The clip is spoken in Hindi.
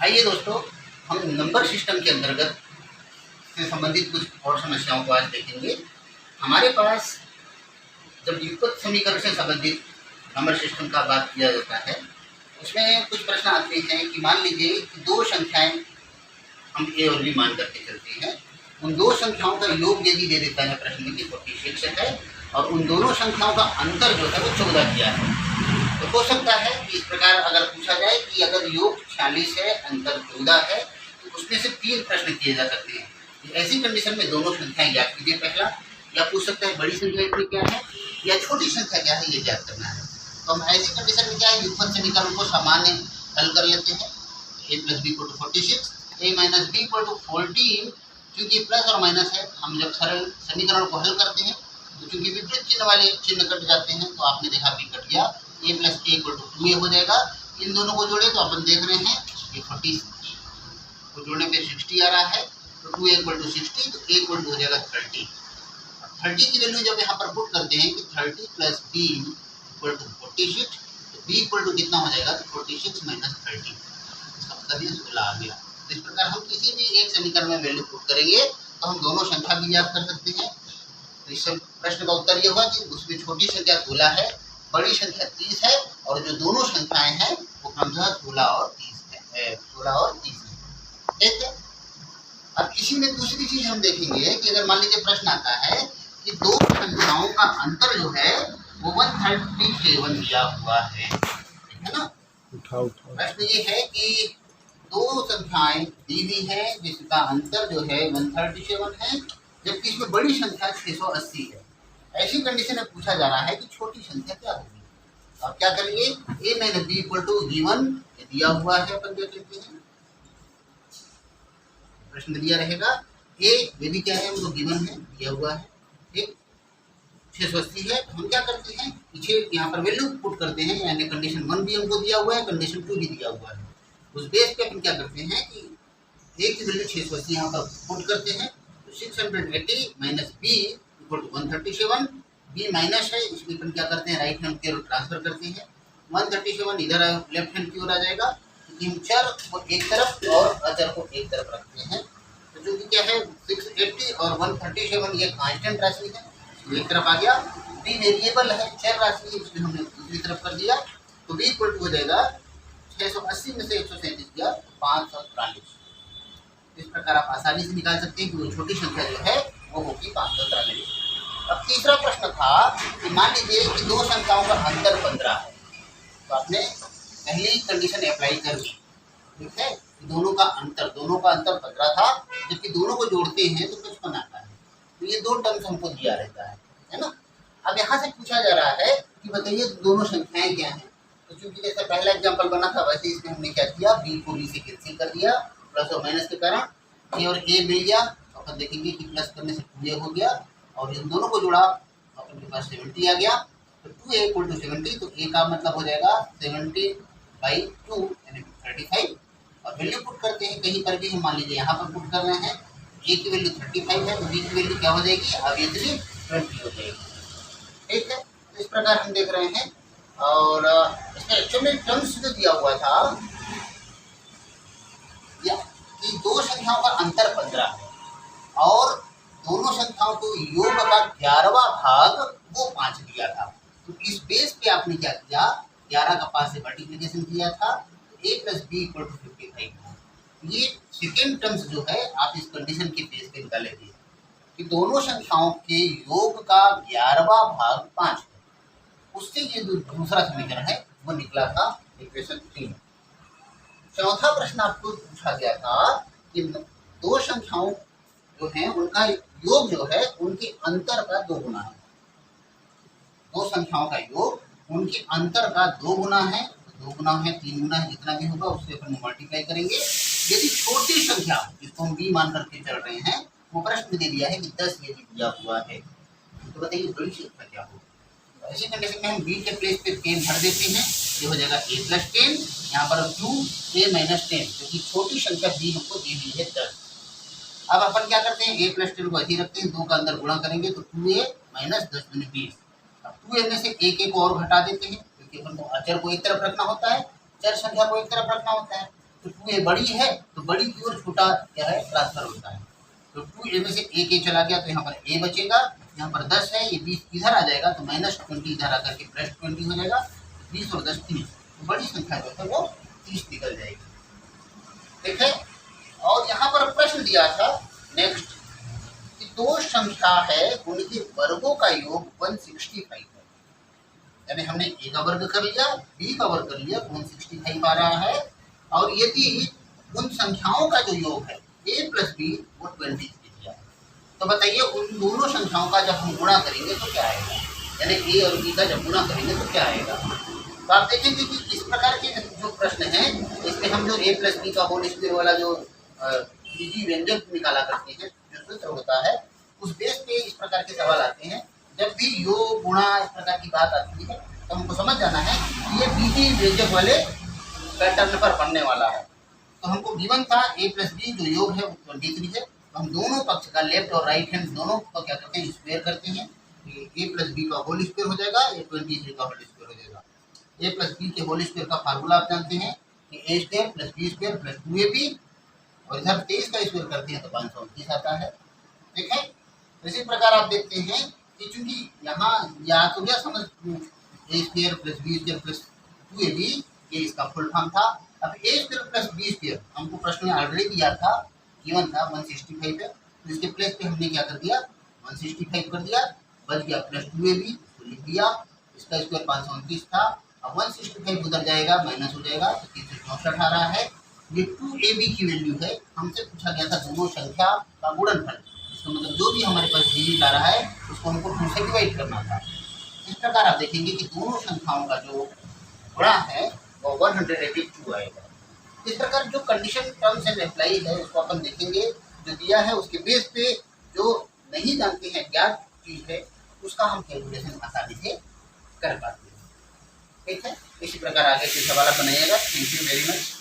आइए दोस्तों, हम नंबर सिस्टम के अंतर्गत से संबंधित कुछ और समस्याओं को आज देखेंगे। हमारे पास जब व्युत्पत्ति समीकरण से संबंधित नंबर सिस्टम का बात किया जाता है, उसमें कुछ प्रश्न आते हैं कि मान लीजिए कि दो संख्याएं हम ए और बी मान करके चलते हैं। उन दो संख्याओं का योग यदि दे देता है प्रश्न में कि 46 है और उन दोनों संख्याओं का अंतर जो है वो 14 किया है, तो हो सकता है कि इस प्रकार अगर पूछा जाए कि अगर योग 46 है, अंतर 14 है, तो उसमें से 3 प्रश्न किए जा सकते हैं। ऐसी कंडीशन में दोनों संख्याएं ज्ञात कीजिए पहला, या पूछ सकता है बड़ी संख्या इसमें क्या है या छोटी संख्या क्या है, ये ज्ञात करना है। तो हम ऐसी कंडीशन में क्या है, व्युत्पत्ति समीकरण को सामान्य हल कर लेते हैं। a + b = 46, a - b = 14। क्योंकि प्लस और माइनस है, हम जब सरल समीकरण को हल करते हैं तो चूंकि विपरीत चिन्ह वाले चिन्ह कट जाते हैं, तो आपने देखा b कट गया, a + a = 2a हो जाएगा। इन दोनों को जोड़े तो अपन देख रहे हैं कि 40 को जोड़ने पे 60 आ रहा है, तो 2a = 60, तो a = हो जाएगा 30। 30 की वैल्यू जब यहाँ पर पुट करते हैं कि 30 + b = 46, तो b = कितना हो जाएगा, तो 46 - 30, इसका मतलब ये 16 आ गया। तो इस प्रकार हम किसी भी एक समीकरण में वैल्यू पुट करेंगे तो हम दोनों संख्या भी ज्ञात कर सकते हैं। तो इस प्रश्न का उत्तर ये हुआ कि उसमें छोटी संख्या 16 है, बड़ी संख्या 30 है, और जो दोनों संख्याएं हैं वो क्रमशः 16 और 30 है। ठीक है। अब इसी में दूसरी चीज हम देखेंगे कि अगर मान लीजिए प्रश्न आता है कि दो संख्याओं का अंतर जो है वो 137 दिया हुआ है ना। प्रश्न ये है कि दो संख्याएं दी हुई है जिसका अंतर जो है 137 है, जबकि इसमें बड़ी संख्या 680 है। ऐसी कंडीशन में पूछा जा रहा है कि छोटी संख्या क्या होगी। अब क्या करेंगे, a - b = गिवन दिया हुआ है, अपन देख लेते हैं। प्रश्न दिया रहेगा a यदि क्या है, वो गिवन है, दिया हुआ है, ठीक, 680 है। तो हम क्या करते हैं, पीछे यहाँ पर वैल्यू पुट करते हैं, यानी कंडीशन 1 भी हमको दिया हुआ है, कंडीशन 2 भी दिया हुआ है। उस बेस पे अपन क्या करते हैं कि a की वैल्यू 680 यहाँ पर पुट करते हैं, तो 680 - b = 137। b माइनस है, इसलिए अपन क्या करते हैं, राइट हैंड की ओर ट्रांसफर करते हैं। 137 इधर लेफ्ट हैंड की ओर आ जाएगा, क्योंकि हम चर को एक तरफ और अचर को एक तरफ रखते हैं। तो जो कि क्या है, 680 और 137 ये कांस्टेंट राशि है, एक तरफ आ गया। b वेरिएबल है, चर राशि है, इसलिए हमने दूसरी तरफ कर दिया। तो b = हो जाएगा 680 में से 137 गया, 543। इस प्रकार आप आसानी से निकाल सकते हैं कि वो छोटी संख्या जो है वो होगी 543। अब तीसरा प्रश्न था कि मान लीजिए कि दो संख्याओं का अंतर 15 है, तो आपने पहली कंडीशन अप्लाई कर दी, ठीक है। दोनों का अंतर 15 था, जबकि दोनों को जोड़ते हैं तो 55 आता है। तो ये दो टर्म्स हमको दिया रहता है ना। अब यहाँ से पूछा जा रहा है कि बताइए दोनों संख्याएं क्या हैं। तो चूंकि जैसे पहला एग्जाम्पल बना था, वैसे इसमें हमने क्या किया, b को b से कैंसिल कर दिया, प्लस और माइनस के कारण a और a मिल गया। अपन देखेंगे कि प्लस करने से 2a हो गया, और इन दोनों को जोड़ा तो अपन के पास 70 आ गया। तो 2a = 70, तो a का मतलब हो जाएगा 70/2 यानी 35। और वैल्यू पुट करते हैं कहीं पर भी, हम मान लीजिए यहाँ पर पुट कर रहे हैं, a की वैल्यू 35 है, तो b की वैल्यू क्या हो जाएगी, ऑब्वियसली 20 हो जाएगी, ठीक है। तो इस प्रकार हम देख रहे हैं। और इसमें एक्चुअली टर्म्स जो दिया हुआ था कि दो संख्याओं का अंतर 15 है और दोनों संख्याओं को योग का 11वां भाग वो 5 दिया था। तो इस बेस पे आपने क्या किया, 11 का 5 से मल्टीप्लिकेशन किया था, a + b = 55। ये सेकेंड टर्म्स जो है आप इस कंडीशन के बेस पे निकालेंगे कि दोनों संख्याओं के योग का 11वां भाग 5 है। उससे ये जो दूसरा समीकरण है वो निकला था इक्वेशन 3। चौथा प्रश्न आपको पूछा गया था कि दो संख्याओं जो हैं उनका योग जो है उनके अंतर का 2 गुना है। दो संख्याओं का योग उनके अंतर का 2 गुना है, 2 गुना है, 3 गुना है, जितना भी होगा उससे अपन मल्टीप्लाई करेंगे। यदि छोटी संख्या जिसको हम b मान करके चल रहे हैं, वो प्रश्न दे दिया है कि 10 यदि दिया हुआ है, तो बताइए बड़ी संख्या क्या होगी। ऐसी कंडीशन में हम b के प्लेस पे 10 भर देते हैं, ये हो जाएगा a + 10, यहाँ पर 2a - 10, क्योंकि छोटी संख्या b हमको दी हुई है 10। अब अपन क्या करते हैं, a + 10 को ऐसे रखते हैं, 2 का अंदर गुणा करेंगे तो 2a - 10 × 20। अब 2a में से एक एक और घटा देते हैं, क्योंकि अपन को अचर को एक तरफ रखना होता है, चर संख्या को एक तरफ रखना होता है। तो 2a बड़ी है तो बड़ी की ओर छोटा क्या है ट्रांसफर होता है। तो 2a में से एक a चला गया तो यहाँ पर a बचेगा, यहाँ पर 10 है, ये 20 इधर आ जाएगा तो -20 इधर आकर के +20 हो जाएगा, 20 और 10 30, तो बड़ी संख्या जो है वो 30 निकल जाएगी। ठीक है। और यहाँ पर प्रश्न दिया था नेक्स्ट कि दो संख्या है उनके वर्गों का योग 165 है, यानी हमने a का वर्ग कर लिया, b का वर्ग कर लिया, 165 आ रहा है। और यदि उन संख्याओं का जो योग है a प्लस b वो 23 दिया, तो बताइए उन दोनों संख्याओं का जब हम गुणा करेंगे तो क्या आएगा, यानी a और b का जब गुणा करेंगे तो क्या आएगा। तो आप देखेंगे कि इस प्रकार के जो प्रश्न हैं इसमें हम जो a प्लस बी का होल स्क्वायर वाला जो बीजी व्यंजक निकाला करते हैं, जो सूत्र होता है, उस बेस पे इस प्रकार के सवाल आते हैं। जब भी योग गुणा इस प्रकार की बात आती है तो हमको समझ जाना है कि ये बीजी व्यंजक वाले पैटर्न पर बनने वाला है। तो हमको गिवन था a प्लस बी जो योग है वो 23 है, तो हम दोनों पक्ष का लेफ्ट और राइट हैंड दोनों को क्या करते हैं, स्क्वायर करते हैं। a प्लस बी का होल स्क्वायर हो जाएगा, a 23 का होल स्क्वायर हो जाएगा। a प्लस बी के होल स्क्वायर का फार्मूला आप जानते हैं कि a square plus B square plus 2ab, और इधर 23 का स्क्वायर करते हैं तो 529 आता है। ठीक है। तो इसी प्रकार आप देखते हैं कि चूंकि यहाँ या तो क्या समझ a square plus B square plus 2ab ये इसका फुल फॉर्म था। अब a square plus B square हमको प्रश्न में ऑलरेडी दिया था, गिवन था 165 है, तो इसके प्लेस पे हमने क्या कर दिया 165 कर दिया, बच गया प्लस 2ab तो लिख दिया, इसका स्क्वायर 529 था। अब 165 उधर जाएगा माइनस हो जाएगा तो 364 आ रहा है। ये 2ab की वैल्यू है, हमसे पूछा गया था दोनों संख्या का गुणनफल, इसका मतलब जो भी हमारे पास डिजिट आ रहा है उसको हमको 2 से डिवाइड करना था। इस प्रकार आप देखेंगे कि दोनों संख्याओं का जो गुणा है वो 182 आएगा। इस प्रकार जो कंडीशन टर्म्स एंड अप्लाई है उसको अपन देखेंगे, जो दिया है उसके बेस पे जो नहीं जानते हैं क्या चीज़ है उसका हम कैलकुलेशन आसानी से कर पाते हैं। ठीक है। इसी प्रकार आगे के सवाल बनाइएगा। Thank you very much.